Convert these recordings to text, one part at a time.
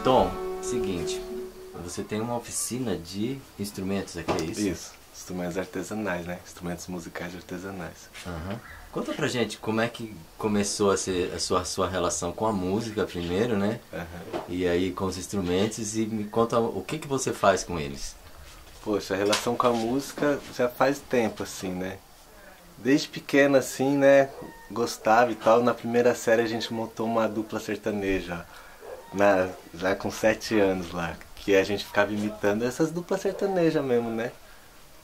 Tom, seguinte, você tem uma oficina de instrumentos aqui, é isso? Isso, instrumentos artesanais, né? Instrumentos musicais artesanais. Uhum. Conta pra gente como é que começou a ser a sua relação com a música primeiro, né? Uhum. E aí com os instrumentos, e me conta o que você faz com eles. Poxa, a relação com a música já faz tempo, assim, né? Desde pequeno, assim, né? Gostava e tal. Na primeira série a gente montou uma dupla sertaneja, já com 7 anos lá. Que a gente ficava imitando essas duplas sertanejas mesmo, né?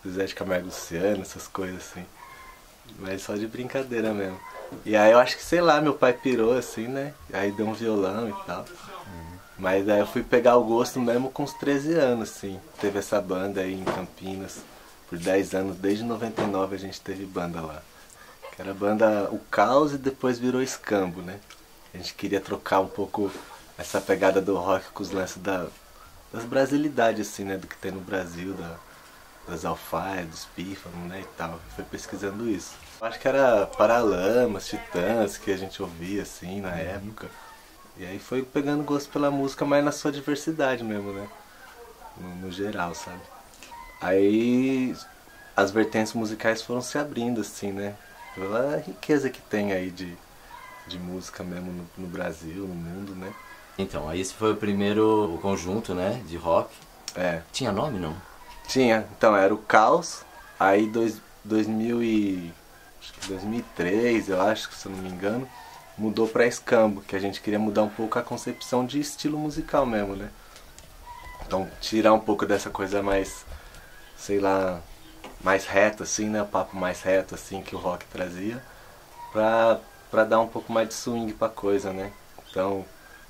Zé de Camargo e Luciano, essas coisas assim. Mas só de brincadeira mesmo. E aí eu acho que, sei lá, meu pai pirou assim, né? Aí deu um violão e tal. Mas aí eu fui pegar o gosto mesmo com uns 13 anos, assim. Teve essa banda aí em Campinas por 10 anos. Desde 99 a gente teve banda lá. Que era a banda O Caos e depois virou Escambo, né? A gente queria trocar um pouco essa pegada do rock com os lances das brasilidades, assim, né? Do que tem no Brasil, das alfaias, dos pífanos, né? E tal. Foi pesquisando isso. Acho que era Paralamas, Titãs, que a gente ouvia, assim, na época. E aí foi pegando gosto pela música, mas na sua diversidade mesmo, né? No geral, sabe? Aí as vertentes musicais foram se abrindo, assim, né? Pela riqueza que tem aí de música mesmo no Brasil, no mundo, né? Então, aí esse foi o primeiro conjunto, né, de rock. É. Tinha nome, não? Tinha. Então, era o Caos, aí 2003, eu acho, se eu não me engano, mudou pra Escambo, que a gente queria mudar um pouco a concepção de estilo musical mesmo, né? Então, tirar um pouco dessa coisa mais, sei lá, mais reto, assim, né? O papo mais reto, assim, que o rock trazia, pra dar um pouco mais de swing pra coisa, né? Então,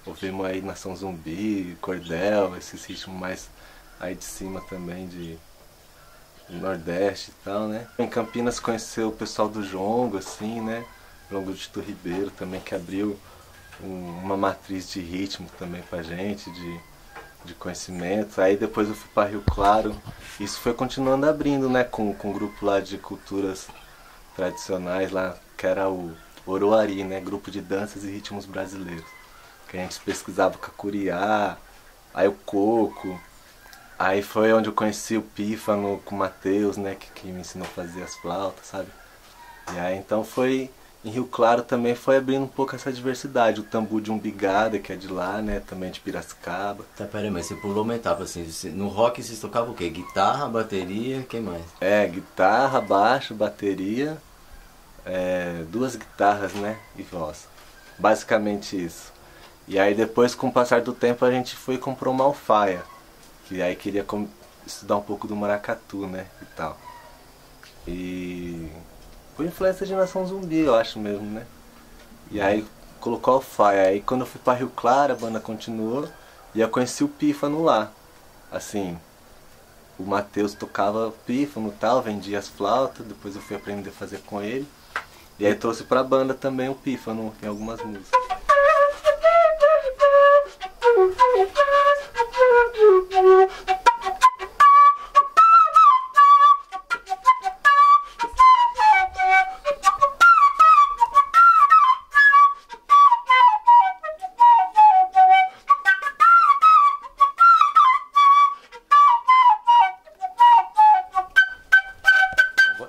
ouvimos aí Nação Zumbi, Cordel, esses ritmos mais aí de cima também, de Nordeste e tal, né? Em Campinas conheceu o pessoal do Jongo, assim, né? Jongo de Tito Ribeiro também, que abriu uma matriz de ritmo também pra gente, de conhecimento. Aí depois eu fui pra Rio Claro. Isso foi continuando abrindo, né? Com um grupo lá de culturas tradicionais lá, que era o Oroari, né? Grupo de danças e ritmos brasileiros. Que a gente pesquisava o cacuriá, aí o coco. Aí foi onde eu conheci o pífano com o Matheus, né? Que me ensinou a fazer as flautas, sabe? E aí então foi... Em Rio Claro também foi abrindo um pouco essa diversidade. O tambu de Umbigada, que é de lá, né? Também de Piracicaba. Tá, peraí, mas você pulou uma etapa assim. No rock vocês tocavam o quê? Guitarra, bateria, quem mais? Guitarra, baixo, bateria, 2 guitarras, né? E voz. Basicamente isso. E aí depois, com o passar do tempo, a gente foi e comprou uma alfaia. Que aí queria estudar um pouco do maracatu, né? E tal. E... Por influência de Nação Zumbi, eu acho mesmo, né? E aí colocou a alfaia. Aí quando eu fui pra Rio Claro, a banda continuou. E eu conheci o pífano lá. Assim, o Matheus tocava pífano e tal, vendia as flautas. Depois eu fui aprender a fazer com ele. E aí trouxe pra banda também o pífano em algumas músicas.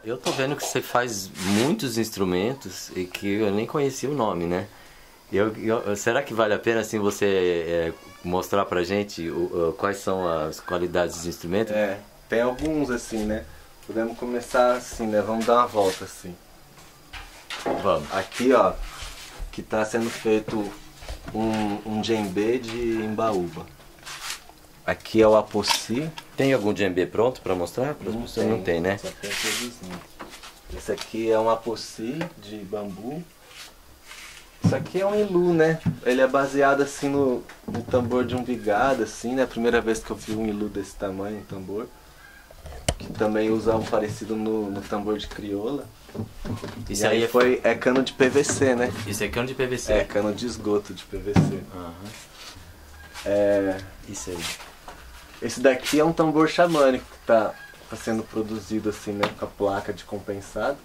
Eu tô vendo que você faz muitos instrumentos e que eu nem conhecia o nome, né? Será que vale a pena assim você mostrar pra gente quais são as qualidades dos instrumentos? Tem alguns assim, né? Podemos começar assim, né? Vamos dar uma volta assim. Vamos. Aqui, ó, que tá sendo feito um djembe de Embaúba. Aqui é o Apossi. Tem algum djembe pronto pra mostrar? Não tem, né? Só tem aqui. Esse aqui é um Apossi de bambu. Isso Isso aqui é um ilu, né? Ele é baseado assim no tambor de um vigado, assim, né? A primeira vez que eu vi um ilu desse tamanho, um tambor. Que também usa um parecido no tambor de crioula. Isso aí é cano de PVC, né? Isso é cano de PVC? É, cano de esgoto de PVC. Isso aí. Esse daqui é um tambor xamânico que tá sendo produzido assim, né? Com a placa de compensado.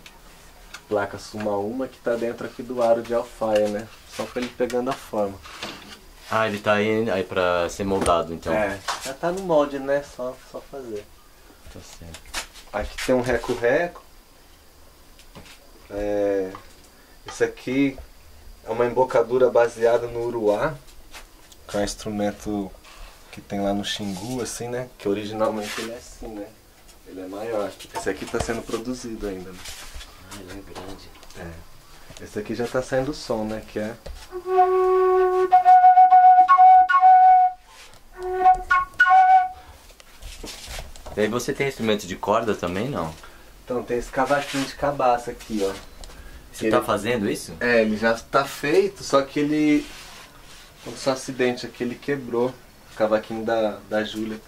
Placa Suma Uma que tá dentro aqui do aro de alfaia, né? Só pra ele pegando a forma. Ah, ele tá aí pra ser moldado então? É, já tá no molde, né? Só fazer. Tá certo. Aqui tem um reco-reco. Esse aqui é uma embocadura baseada no uruá, que é um instrumento que tem lá no Xingu, assim, né? Que originalmente ele é assim, né? Ele é maior. Esse aqui tá sendo produzido ainda, né? Ah, ele é grande. Esse aqui já tá saindo o som, né? Que é... E aí você tem instrumento de corda também, não? Então tem esse cavaquinho de cabaça aqui, ó. Você tá fazendo isso? É, ele já tá feito, só que ele... Aconteceu um acidente aqui, ele quebrou o cavaquinho da Júlia.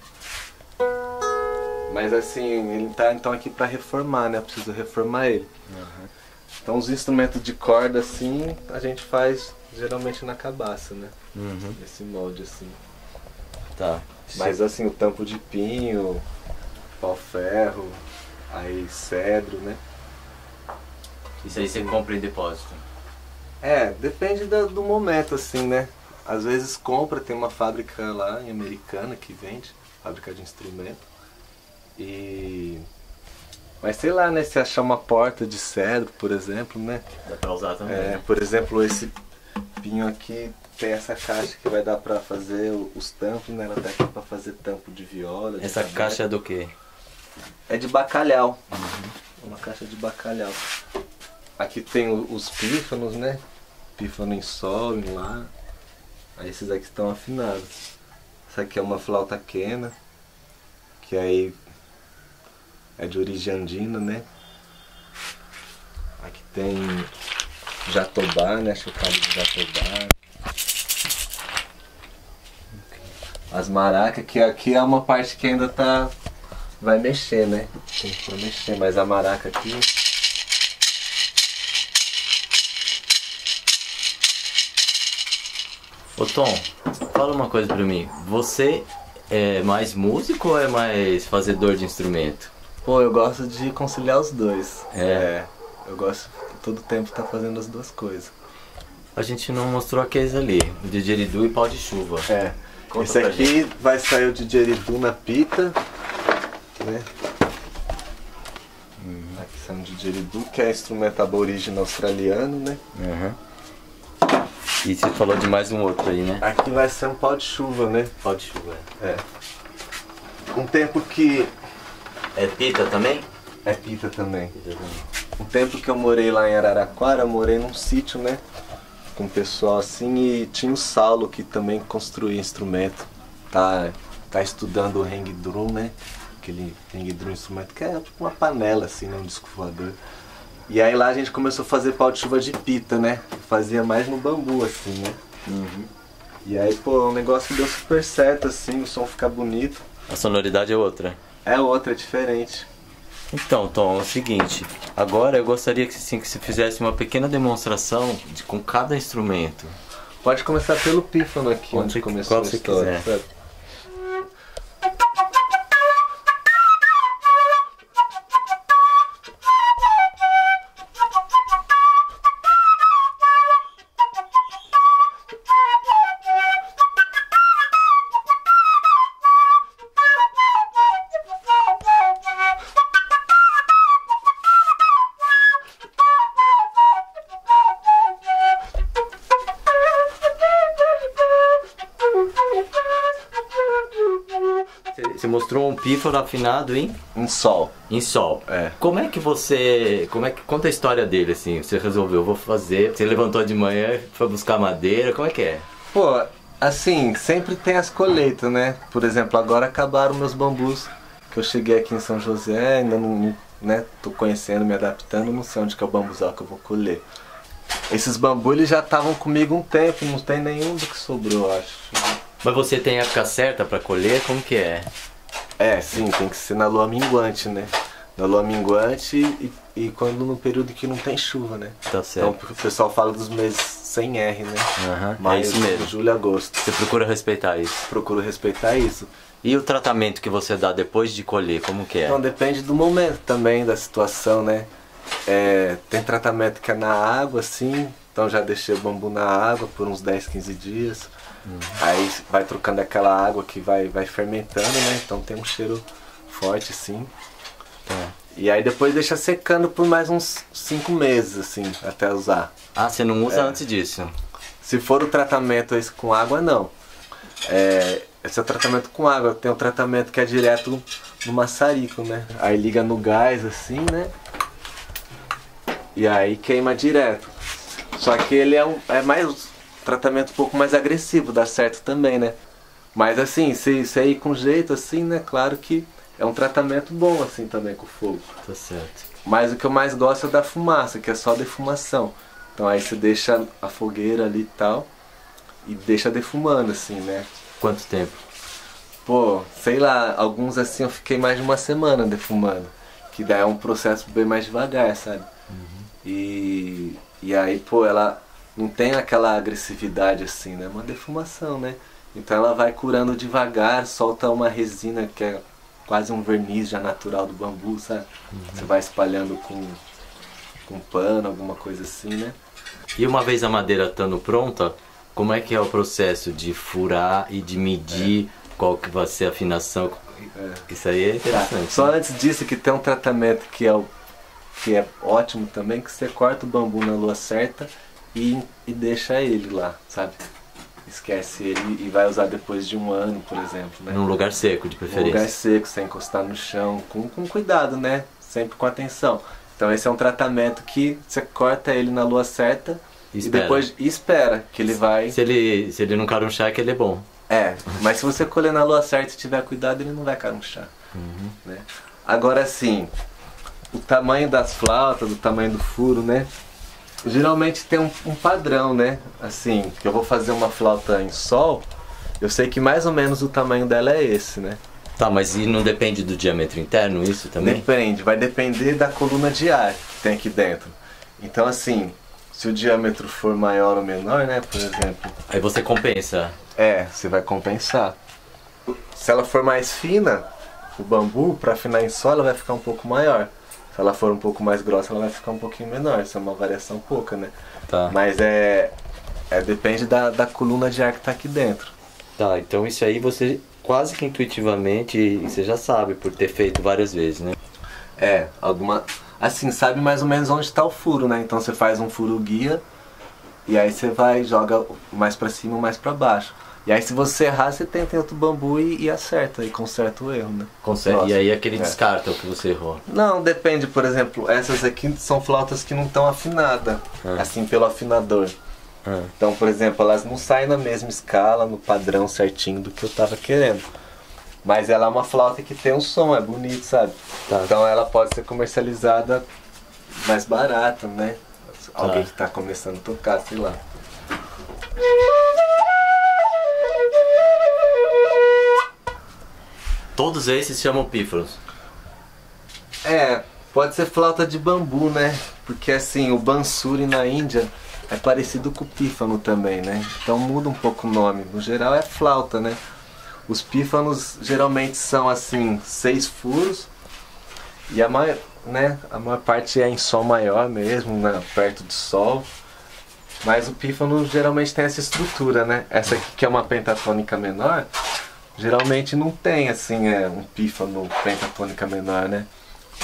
Mas assim, ele tá então aqui pra reformar, né? Eu preciso reformar ele. Então os instrumentos de corda assim, a gente faz geralmente na cabaça, né? Nesse molde assim. Tá. Mas assim, o tampo de pinho, pau-ferro, aí cedro, né? Isso aí você compra em depósito? Depende do momento assim, né? Às vezes compra, tem uma fábrica lá em Americana que vende, fábrica de instrumento. Mas sei lá, né? Se achar uma porta de cedro, por exemplo, né? Dá pra usar também. Né? Por exemplo, esse pinho aqui tem essa caixa que vai dar pra fazer os tampos, né? Ela tá aqui pra fazer tampo de viola. Essa caixa é do quê? É de bacalhau. Uma caixa de bacalhau. Aqui tem os pífanos, né? Pífano em sol, em lá. Aí esses aqui estão afinados. Essa aqui é uma flauta quena, que aí é de origem andina, né? Aqui tem jatobá, né? Chocalho de jatobá. As maracas, que aqui é uma parte que ainda vai mexer, né? Tem que mexer, mas a maraca aqui... Ô Tom, fala uma coisa pra mim. Você é mais músico ou é mais fazedor de instrumento? Pô, eu gosto de conciliar os dois. É. Eu gosto de todo tempo estar fazendo as duas coisas. A gente não mostrou aqueles ali, o didgeridoo e pau de chuva. Conta Esse aqui gente. vai sair o didgeridoo na pita, né? Aqui sai um didgeridoo, que é instrumento aborígene australiano, né? E você falou de mais um outro aí, né? Aqui vai ser um pau de chuva, né? Pau de chuva. Um tempo que... É pita também? É pita também. Um tempo que eu morei lá em Araraquara, eu morei num sítio, né? Com o pessoal assim, e tinha o Saulo que também construía instrumento. Tá estudando o hang drum, né? Aquele hang drum instrumento que é tipo uma panela assim, né? Um disco voador. E aí lá a gente começou a fazer pau de chuva de pita, né? Fazia mais no bambu assim, né? E aí, pô, o negócio deu super certo assim, o som fica bonito. A sonoridade é outra. É outra, é diferente. Então, Tom, é o seguinte. Agora eu gostaria que você fizesse uma pequena demonstração com cada instrumento. Pode começar pelo pífano aqui, onde começou a história. Você mostrou um pífano afinado em sol. Em sol. Como é que conta a história dele assim? Você resolveu, vou fazer. Você levantou de manhã, foi buscar madeira, como é que é? Pô, assim, sempre tem as colheitas, né? Por exemplo, agora acabaram meus bambus, que eu cheguei aqui em São José, ainda não, né? Tô conhecendo, me adaptando, não sei onde que é o bambuzal que eu vou colher. Esses bambus eles já estavam comigo um tempo, não tem nenhum do que sobrou, eu acho. Mas você tem a época certa pra colher? Como que é? É, sim, tem que ser na lua minguante, né? Na lua minguante e quando no período que não tem chuva, né? Tá certo. Então o pessoal fala dos meses sem R, né? É isso mesmo. Julho e agosto. Você procura respeitar isso. Procuro respeitar isso. E o tratamento que você dá depois de colher, como que é? Então depende do momento também, da situação, né? Tem tratamento que é na água, assim, então já deixei o bambu na água por uns 10, 15 dias. Aí vai trocando aquela água que vai fermentando, né? Então tem um cheiro forte, assim. E aí depois deixa secando por mais uns 5 meses, assim, até usar. Ah, você não usa antes disso? Se for o tratamento esse com água, não. Esse é o tratamento com água. Tem um tratamento que é direto no maçarico, né? Aí liga no gás, assim, né? E aí queima direto. Só que ele é mais um tratamento um pouco mais agressivo, dá certo também, né? Mas assim, se ir com jeito, assim, né? Claro que é um tratamento bom, assim, também com fogo. Tá certo. Mas o que eu mais gosto é da fumaça, que é só defumação. Então aí você deixa a fogueira ali e tal, e deixa defumando, assim, né? Quanto tempo? Pô, sei lá, alguns assim eu fiquei mais de uma semana defumando. Que daí é um processo bem mais devagar, sabe? E aí, pô, ela não tem aquela agressividade assim, né? É uma defumação, né? Então ela vai curando devagar, solta uma resina que é quase um verniz já natural do bambu, sabe? Você vai espalhando com pano, alguma coisa assim, né? E uma vez a madeira estando pronta, como é que é o processo de furar e de medir qual que vai ser a afinação? Isso aí é interessante. Só antes disso que tem um tratamento que é ótimo também, que você corta o bambu na lua certa e deixa ele lá, sabe? Esquece ele e vai usar depois de 1 ano, por exemplo, né? Num lugar seco, de Um preferência. lugar seco, sem encostar no chão, com cuidado, né? Sempre com atenção. Então esse é um tratamento que você corta ele na lua certa e depois espera que ele vai... Se ele não carunchar, é que ele é bom. Mas se você colher na lua certa e tiver cuidado, ele não vai carunchar. Né? Agora sim, o tamanho das flautas, o tamanho do furo, né? Geralmente tem um padrão, né? Assim, que eu vou fazer uma flauta em sol, eu sei que mais ou menos o tamanho dela é esse, né? Tá, mas e não depende do diâmetro interno isso também? Depende, vai depender da coluna de ar que tem aqui dentro. Então assim, se o diâmetro for maior ou menor, né, por exemplo... Aí você compensa. Você vai compensar. Se ela for mais fina, o bambu, para afinar em sol, ela vai ficar um pouco maior. Se ela for um pouco mais grossa, ela vai ficar um pouquinho menor. Isso é uma variação pouca, né? Tá. Mas depende da coluna de ar que tá aqui dentro. Tá, então isso aí você quase que intuitivamente você já sabe por ter feito várias vezes, né? Assim, sabe mais ou menos onde está o furo, né? Então você faz um furo guia e aí você joga mais para cima, mais para baixo. E aí se você errar, você tenta em outro bambu e acerta, e conserta o erro, né? Consegue. E aí aquele descarta o que você errou. Não, depende, por exemplo, essas aqui são flautas que não estão afinadas, assim, pelo afinador. Então, por exemplo, elas não saem na mesma escala, no padrão certinho do que eu tava querendo. Mas ela é uma flauta que tem um som, é bonito, sabe? Tá. Então ela pode ser comercializada mais barata, né? Alguém que tá começando a tocar, sei lá. Todos esses se chamam pífanos. Pode ser flauta de bambu, né? Porque assim, o bansuri na Índia é parecido com o pífano também, né? Então muda um pouco o nome. No geral é flauta, né? Os pífanos geralmente são assim, 6 furos. E a maior parte é em sol maior mesmo, né? Perto do sol. Mas o pífano geralmente tem essa estrutura, né? Essa aqui que é uma pentatônica menor, geralmente não tem assim, um pífano pentatônica menor, né?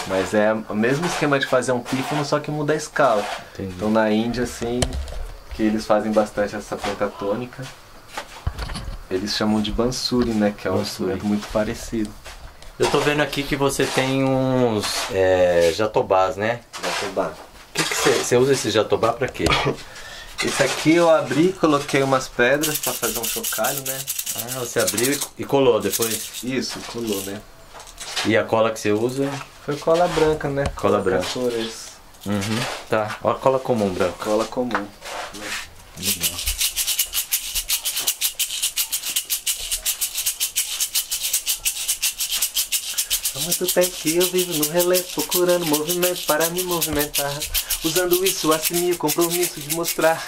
Mas é o mesmo esquema de fazer um pífano, só que muda a escala. Entendi. Então na Índia, assim, que eles fazem bastante essa pentatônica, eles chamam de bansuri, né? Que é um instrumento muito parecido. Eu tô vendo aqui que você tem uns jatobás, né? Jatobá. Que você usa esse jatobá pra quê? Esse aqui eu abri e coloquei umas pedras pra fazer um chocalho, né? Ah, você abriu e colou depois? Isso, colou, né? E a cola que você usa? Foi cola branca, né? Cola branca. Cores. Tá, ó, cola comum branco. Cola comum. Né? Legal. Há muito tempo que eu vivo no relento, procurando movimento para me movimentar. Usando isso, assumi o compromisso de mostrar.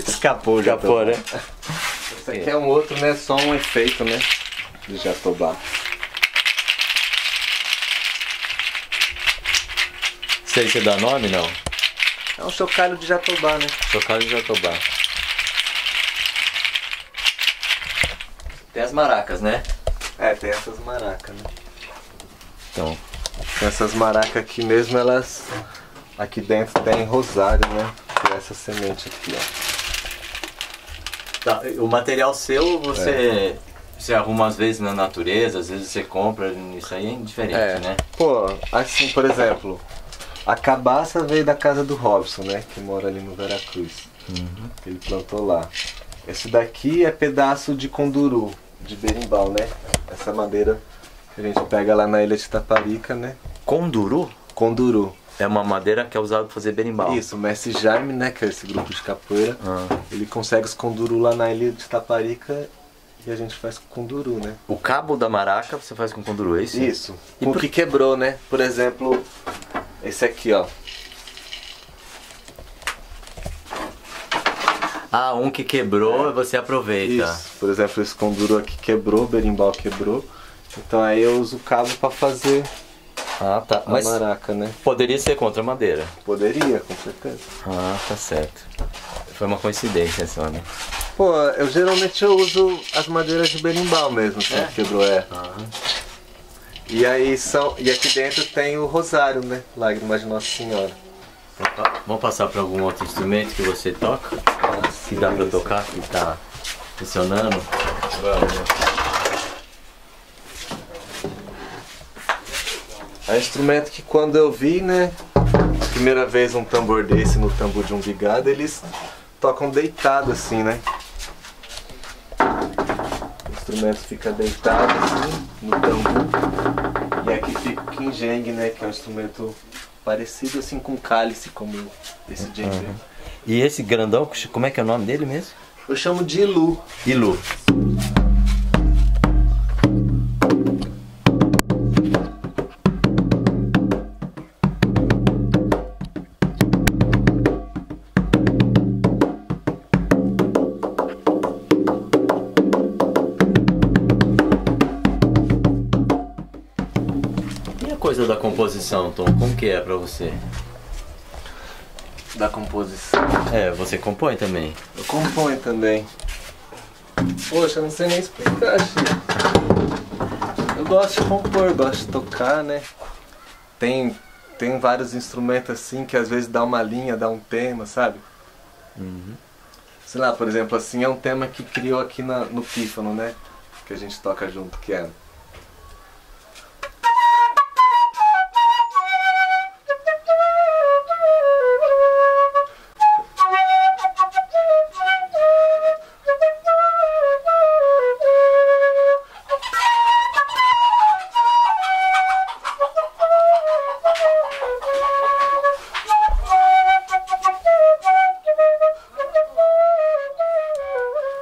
Escapou, né? Esse aqui é um outro, né? Só um efeito, né? De jatobá. Sei se dá nome, não? É um chocalho de jatobá, né? Chocalho de jatobá. Tem as maracas, né? É, tem essas maracas, né? Então, Essas maracas aqui mesmo, elas... Aqui dentro tem rosário, né? Que é essa semente aqui, ó. tá, o material seu você arruma às vezes na natureza, às vezes você compra, isso aí é indiferente, né? Pô, assim, por exemplo, a cabaça veio da casa do Robson, né? Que mora ali no Veracruz. Ele plantou lá. Esse daqui é pedaço de conduru, de berimbau, né? Essa madeira que a gente pega lá na ilha de Taparica, né? Conduru Conduru. é uma madeira que é usada para fazer berimbau. Isso, o mestre Jaime, né? Que é esse grupo de capoeira. Ele consegue os conduru lá na ilha de Taparica e a gente faz com conduru, né? O cabo da maraca você faz com conduru, é isso? Isso. Com o que quebrou, né? Por exemplo, esse aqui, ó. Ah, um que quebrou você aproveita. Isso. Por exemplo, esse conduru aqui quebrou, o berimbau quebrou. Então aí eu uso o cabo pra fazer Ah, tá. a Mas maraca, né? poderia ser contra a madeira. Poderia, com certeza. Ah, tá certo. Foi uma coincidência só, né? Pô, eu geralmente uso as madeiras de berimbau mesmo, assim, que quebrou, E aí e aqui dentro tem o rosário, né? Lágrimas de Nossa Senhora. Vamos passar para algum outro instrumento que você toca? Que dá para tocar, que tá funcionando? Vamos. É um instrumento que quando eu vi, né? Primeira vez um tambor desse no tambor de umbigada, eles tocam deitado assim, né? O instrumento fica deitado assim no tambor. E aqui fica o quinjeng, né? Que é um instrumento parecido assim com cálice, como esse djembe. E esse grandão, como é que é o nome dele mesmo? Eu chamo de ilu. Ilu. E a coisa da composição, Tom, como que é pra você? Da composição. É, você compõe também. Eu componho também. Poxa, eu não sei nem explicar, Chico. Eu gosto de compor, gosto de tocar, né? Tem vários instrumentos assim que às vezes dá uma linha, dá um tema, sabe? Sei lá, por exemplo, assim, é um tema que criou aqui no pífano, né? Que a gente toca junto, que é...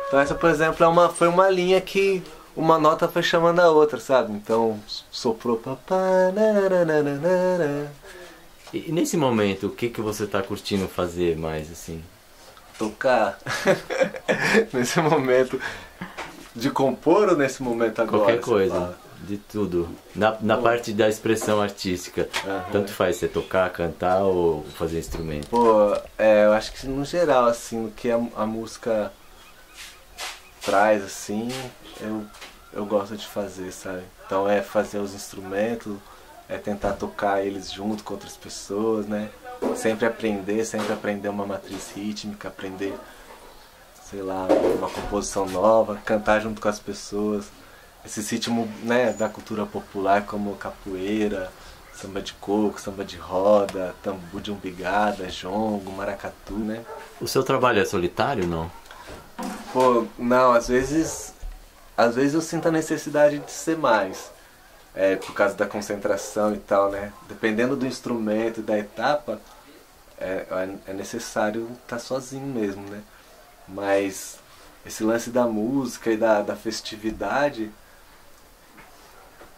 Então essa, por exemplo, foi uma linha que uma nota foi chamando a outra, sabe? Então soprou papá, nananana. E nesse momento, o que você tá curtindo fazer mais, assim? Tocar. Nesse momento de compor ou nesse momento agora? Qualquer coisa, de tudo. Na parte da expressão artística, tanto faz você tocar, cantar ou fazer instrumento? Pô, eu acho que no geral, assim, o que a música traz, assim, eu gosto de fazer, sabe? Então é fazer os instrumentos, é tentar tocar eles junto com outras pessoas, né? Sempre aprender uma matriz rítmica, aprender, sei lá, uma composição nova, cantar junto com as pessoas. Esses ritmos, né, da cultura popular como capoeira, samba de coco, samba de roda, tambu de umbigada, jongo, maracatu, né? O seu trabalho é solitário, não? Pô, não, às vezes eu sinto a necessidade de ser mais. por causa da concentração e tal, né? Dependendo do instrumento e da etapa, é necessário estar sozinho mesmo, né? Mas esse lance da música e da festividade,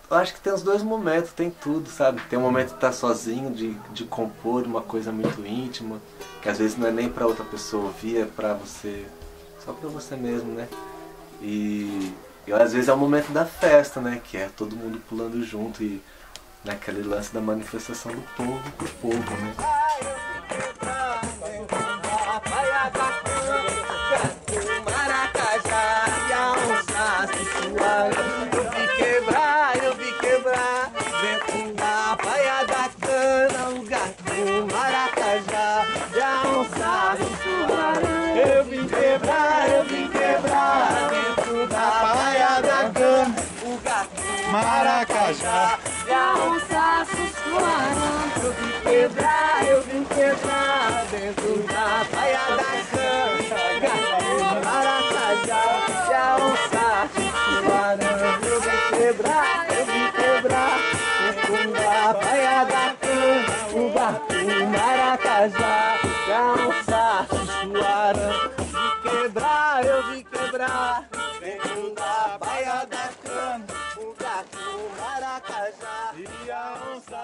eu acho que tem os dois momentos, tem tudo, sabe? Tem um momento de estar sozinho, de compor uma coisa muito íntima, que às vezes não é nem pra outra pessoa ouvir, é pra você, só pra você mesmo, né? E às vezes é o momento da festa, né? Que é todo mundo pulando junto e naquele lance da manifestação do povo pro povo, né? Eu vi quebrar dentro da baia da cana, o gato maracajá e a onça suarão. Eu vim quebrar dentro da baia da cana, o gato maracajá e a onça suarão. Eu vim quebrar dentro da baia da cana, o gato maracajá e a onça suarão. Eu vim quebrar dentro da baia da cana, o gato maracajá e a onça suarão. Eu vim quebrar dentro da baia da cana, o gato maracajá e a onça